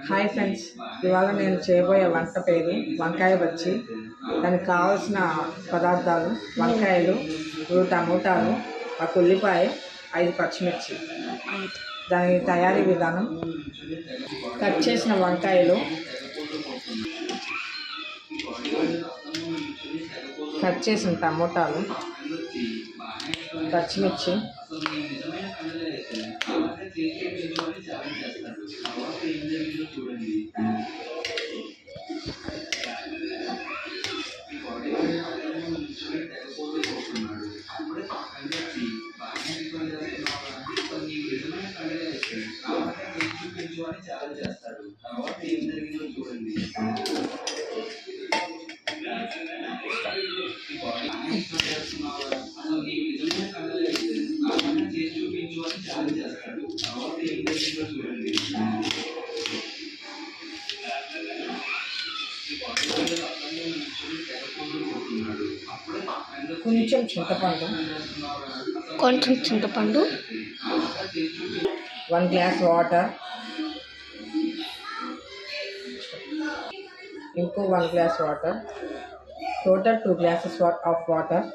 Hi friends, ఇవాళ నేను చేయబోయే వంట పేరు వంకాయ బజ్జీ. దానికి కావాల్సిన పదార్థాలు: వంకాయలు, 2 టమోటాలు, 1 ఉల్లిపాయ, 5 పచ్చిమిర్చి. దాని తయారీ విధానం: కట్ చేసిన వంకాయలు, కట్ చేసిన టమోటాలు, పచ్చిమిర్చి, కొంచెం చింతపండు, 1 గ్లాస్ వాటర్, ఇంకో 1 glass water, total 2 glasses of water.